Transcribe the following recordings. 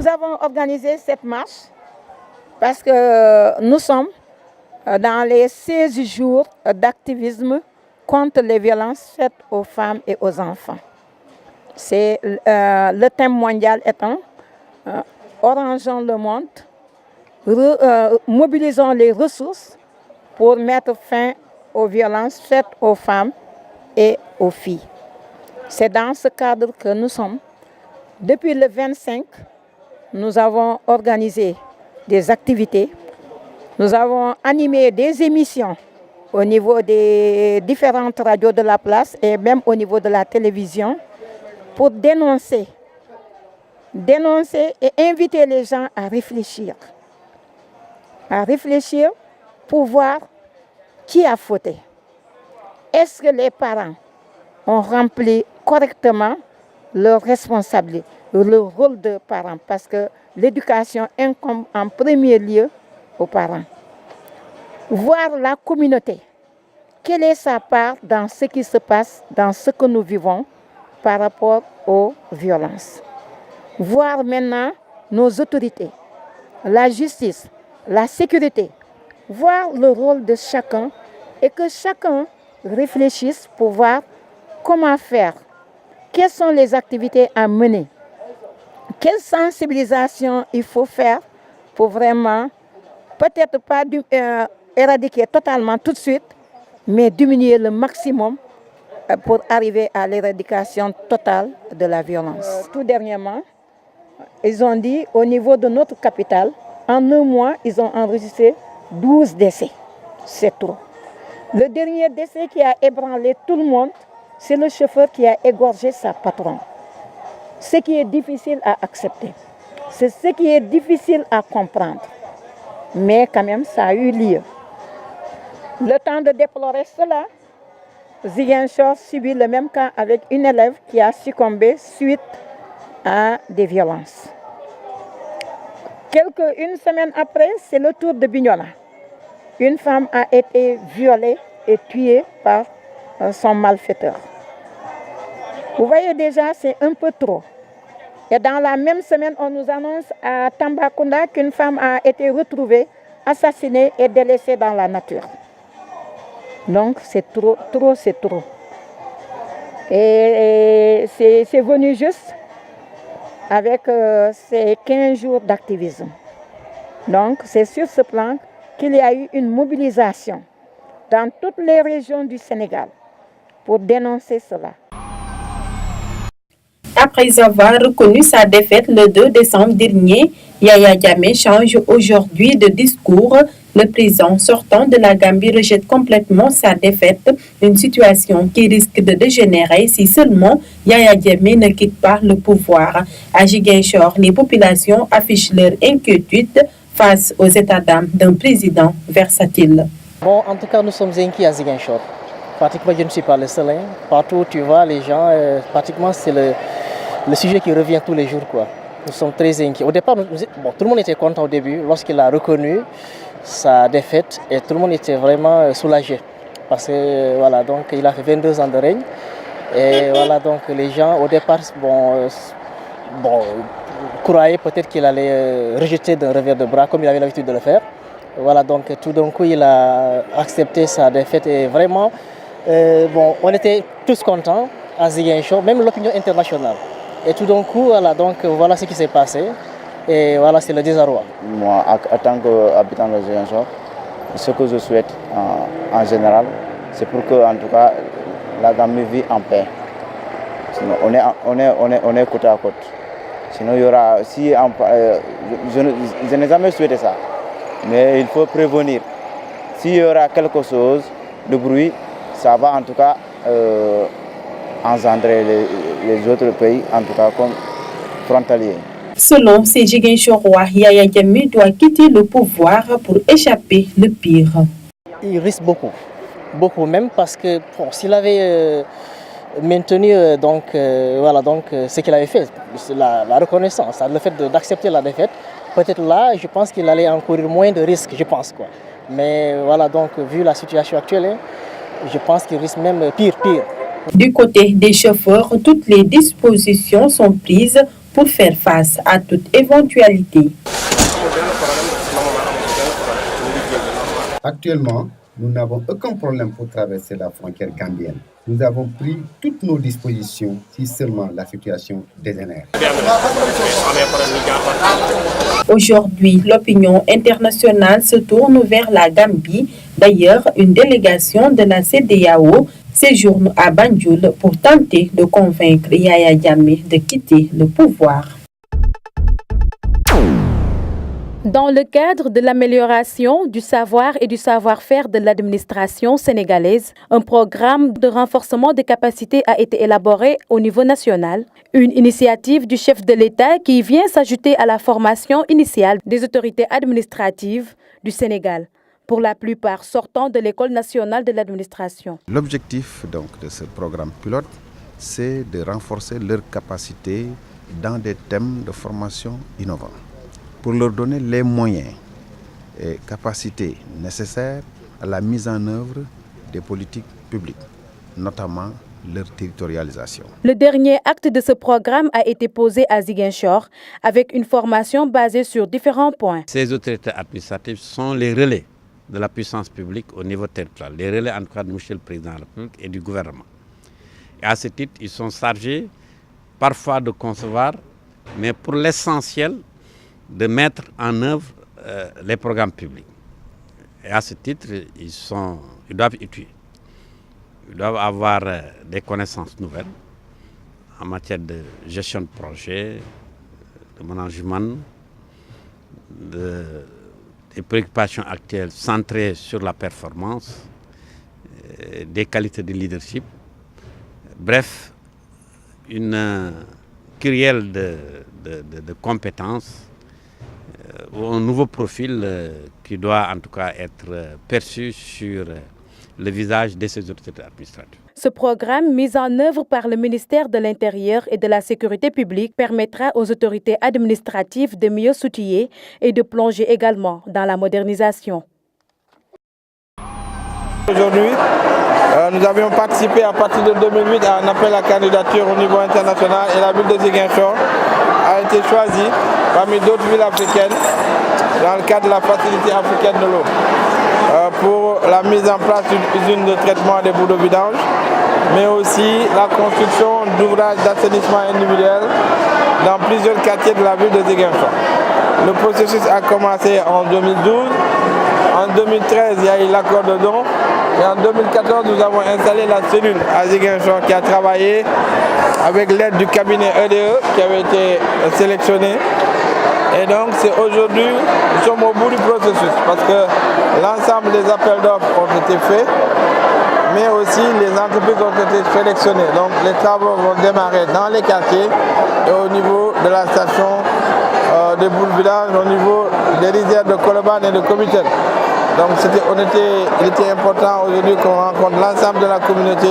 Nous avons organisé cette marche parce que nous sommes dans les 16 jours d'activisme contre les violences faites aux femmes et aux enfants. C'est le thème mondial étant orangeons le monde, mobilisons les ressources pour mettre fin aux violences faites aux femmes et aux filles. C'est dans ce cadre que nous sommes. Depuis le 25, nous avons organisé des activités. Nous avons animé des émissions au niveau des différentes radios de la place et même au niveau de la télévision pour dénoncer et inviter les gens à réfléchir. Pour voir qui a fauté. Est-ce que les parents ont rempli correctement leur responsabilité, leur rôle de parents, parce que l'éducation incombe en premier lieu aux parents. Voir la communauté, quelle est sa part dans ce qui se passe, dans ce que nous vivons par rapport aux violences. Voir maintenant nos autorités, la justice, la sécurité, voir le rôle de chacun et que chacun réfléchisse pour voir comment faire, quelles sont les activités à mener, quelle sensibilisation il faut faire pour vraiment, peut-être pas éradiquer totalement tout de suite, mais diminuer le maximum pour arriver à l'éradication totale de la violence. Tout dernièrement, ils ont dit au niveau de notre capitale, en un mois, ils ont enregistré 12 décès. C'est trop. Le dernier décès qui a ébranlé tout le monde, c'est le chauffeur qui a égorgé sa patronne. Ce qui est difficile à accepter. C'est ce qui est difficile à comprendre. Mais quand même, ça a eu lieu. Le temps de déplorer cela, Ziguinchor subit le même cas avec une élève qui a succombé suite à des violences. Une semaine après, c'est le tour de Bignona. Une femme a été violée et tuée par son malfaiteur. Vous voyez déjà, c'est un peu trop. Et dans la même semaine, on nous annonce à Tambacounda qu'une femme a été retrouvée, assassinée et délaissée dans la nature. Donc c'est trop, c'est trop. Et c'est venu juste avec ces 15 jours d'activisme. Donc c'est sur ce plan qu'il y a eu une mobilisation dans toutes les régions du Sénégal pour dénoncer cela. Après avoir reconnu sa défaite le 2 décembre dernier, Yaya Jammeh change aujourd'hui de discours. Le président sortant de la Gambie rejette complètement sa défaite, une situation qui risque de dégénérer si seulement Yaya Jammeh ne quitte pas le pouvoir. À Ziguinchor, les populations affichent leur inquiétude face aux états d'âme d'un président versatile. Bon, en tout cas, nous sommes inquiets à Ziguinchor. Pratiquement, je ne suis pas le seul. Partout où tu vois, les gens, pratiquement, c'est le sujet qui revient tous les jours, quoi. Nous sommes très inquiets. Au départ, tout le monde était content au début, lorsqu'il a reconnu sa défaite, et tout le monde était vraiment soulagé. Parce que, voilà, donc, il a fait 22 ans de règne. Et voilà, donc, les gens, au départ, croyaient peut-être qu'il allait rejeter d'un revers de bras, comme il avait l'habitude de le faire. Voilà, donc, tout d'un coup, il a accepté sa défaite. Et vraiment, on était tous contents à Ziguinchor, même l'opinion internationale. Et tout d'un coup, voilà ce qui s'est passé. Et voilà, c'est le désarroi. Moi, en tant qu'habitant de Ziguinchor, ce que je souhaite en général, c'est pour que, en tout cas, la Gambie vit en paix. Sinon, on est côte à côte. Sinon, il y aura... je n'ai jamais souhaité ça. Mais il faut prévenir. S'il y aura quelque chose de bruit, ça va en tout cas engendrer les autres pays, en tout cas comme frontaliers. Selon ces Ziguinchorois, Yaya Jammeh doit quitter le pouvoir pour échapper le pire. Il risque beaucoup même parce que s'il avait maintenu ce qu'il avait fait, la reconnaissance, le fait d'accepter la défaite, peut-être là, je pense qu'il allait encourir moins de risques, je pense, quoi. Mais voilà, donc, vu la situation actuelle, je pense qu'il risque même pire. Du côté des chauffeurs, toutes les dispositions sont prises pour faire face à toute éventualité. Actuellement, nous n'avons aucun problème pour traverser la frontière gambienne. Nous avons pris toutes nos dispositions si seulement la situation dégénère. Aujourd'hui, l'opinion internationale se tourne vers la Gambie. D'ailleurs, une délégation de la CEDEAO séjourne à Banjul pour tenter de convaincre Yaya Jammeh de quitter le pouvoir. Dans le cadre de l'amélioration du savoir et du savoir-faire de l'administration sénégalaise, un programme de renforcement des capacités a été élaboré au niveau national. Une initiative du chef de l'État qui vient s'ajouter à la formation initiale des autorités administratives du Sénégal, pour la plupart sortant de l'École nationale de l'administration. L'objectif donc de ce programme pilote, c'est de renforcer leurs capacités dans des thèmes de formation innovants, pour leur donner les moyens et capacités nécessaires à la mise en œuvre des politiques publiques, notamment leur territorialisation. Le dernier acte de ce programme a été posé à Ziguinchor avec une formation basée sur différents points. Ces autorités administratives sont les relais de la puissance publique au niveau territorial, les relais en tout cas de M. le Président de la République et du gouvernement. Et à ce titre, ils sont chargés parfois de concevoir, mais pour l'essentiel, de mettre en œuvre les programmes publics. Et à ce titre, ils doivent étudier. Ils doivent avoir des connaissances nouvelles en matière de gestion de projet, de management, des préoccupations actuelles centrées sur la performance, des qualités de leadership. Bref, une kyrielle de compétences, un nouveau profil qui doit en tout cas être perçu sur le visage de ces autorités administratives. Ce programme, mis en œuvre par le ministère de l'Intérieur et de la Sécurité publique, permettra aux autorités administratives de mieux s'outiller et de plonger également dans la modernisation. Aujourd'hui, nous avions participé à partir de 2008 à un appel à candidature au niveau international et la ville de Ziguinchor a été choisie parmi d'autres villes africaines dans le cadre de la facilité africaine de l'eau pour la mise en place d'une usine de traitement des boues de vidange, mais aussi la construction d'ouvrages d'assainissement individuel dans plusieurs quartiers de la ville de Ziguinchor. Le processus a commencé en 2012. En 2013, il y a eu l'accord de don. Et en 2014, nous avons installé la cellule à Ziguinchor qui a travaillé avec l'aide du cabinet EDE qui avait été sélectionné. Et donc, c'est aujourd'hui, nous sommes au bout du processus parce que l'ensemble des appels d'offres ont été faits, mais aussi les entreprises ont été sélectionnées. Donc, les travaux vont démarrer dans les quartiers et au niveau de la station des boules vidange, au niveau des rizières de Colobane et de Comitel. Donc, il était important aujourd'hui qu'on rencontre l'ensemble de la communauté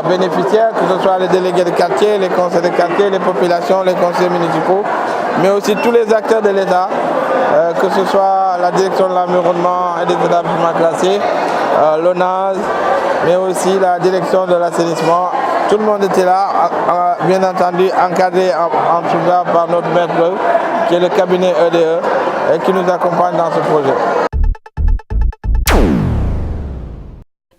bénéficiaires, que ce soit les délégués de quartier, les conseils de quartier, les populations, les conseils municipaux, mais aussi tous les acteurs de l'État, que ce soit la direction de l'environnement et des établissements classés, l'ONAS, mais aussi la direction de l'assainissement. Tout le monde était là, bien entendu encadré en tout cas par notre maître, qui est le cabinet EDE, et qui nous accompagne dans ce projet.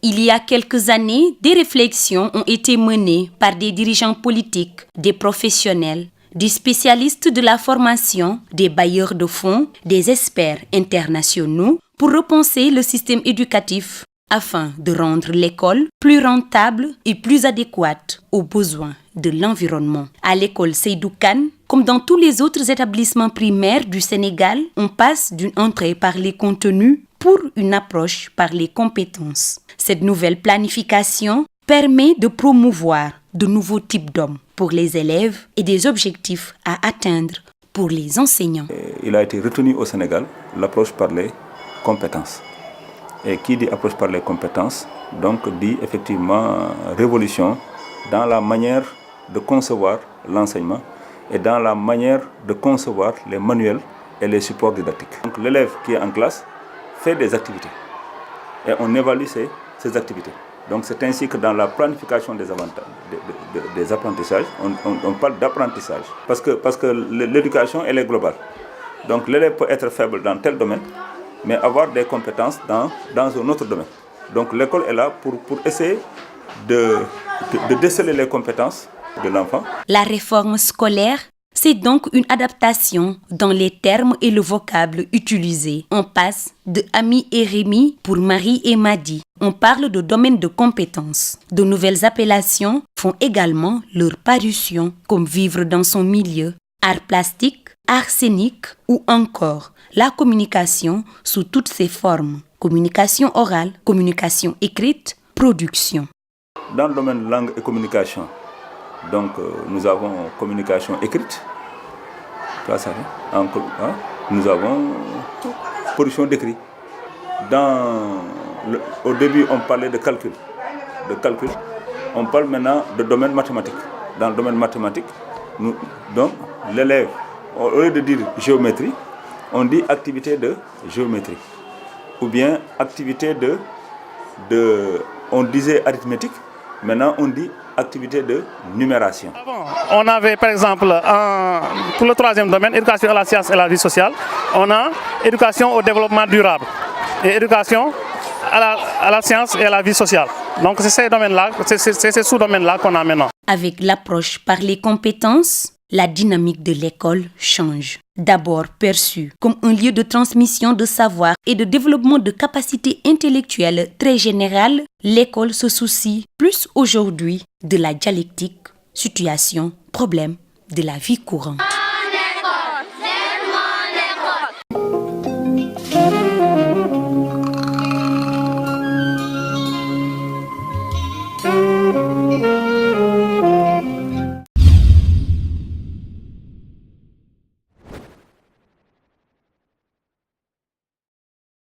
Il y a quelques années, des réflexions ont été menées par des dirigeants politiques, des professionnels, des spécialistes de la formation, des bailleurs de fonds, des experts internationaux pour repenser le système éducatif afin de rendre l'école plus rentable et plus adéquate aux besoins de l'environnement. À l'école Seydou Kane, comme dans tous les autres établissements primaires du Sénégal, on passe d'une entrée par les contenus pour une approche par les compétences. Cette nouvelle planification permet de promouvoir de nouveaux types d'hommes pour les élèves et des objectifs à atteindre pour les enseignants. Il a été retenu au Sénégal l'approche par les compétences. Et qui dit approche par les compétences, donc dit effectivement révolution dans la manière de concevoir l'enseignement et dans la manière de concevoir les manuels et les supports didactiques. Donc l'élève qui est en classe fait des activités et on évalue ces activités. Donc c'est ainsi que dans la planification des apprentissages, on parle d'apprentissage. Parce que l'éducation, elle est globale. Donc l'élève peut être faible dans tel domaine, mais avoir des compétences dans un autre domaine. Donc l'école est là pour essayer de déceler les compétences de l'enfant. La réforme scolaire, c'est donc une adaptation dans les termes et le vocable utilisés. On passe de Ami et Rémi pour Marie et Madi. On parle de domaine de compétences. De nouvelles appellations font également leur parution, comme vivre dans son milieu, art plastique, art scénique ou encore la communication sous toutes ses formes. Communication orale, communication écrite, production. Dans le domaine langue et communication, donc nous avons communication écrite, nous avons production d'écrit. Au début on parlait de calcul, on parle maintenant de domaine mathématique. Dans le domaine mathématique, donc l'élève, au lieu de dire géométrie, on dit activité de géométrie. Ou bien activité on disait arithmétique, maintenant on dit activité de numération. On avait par exemple, pour le troisième domaine, éducation à la science et à la vie sociale, on a éducation au développement durable et éducation à la science et à la vie sociale. Donc c'est ces domaines-là, c'est ces sous-domaines-là qu'on a maintenant. Avec l'approche par les compétences, la dynamique de l'école change. D'abord perçue comme un lieu de transmission de savoir et de développement de capacités intellectuelles très générales, l'école se soucie plus aujourd'hui de la dialectique, situation, problème de la vie courante.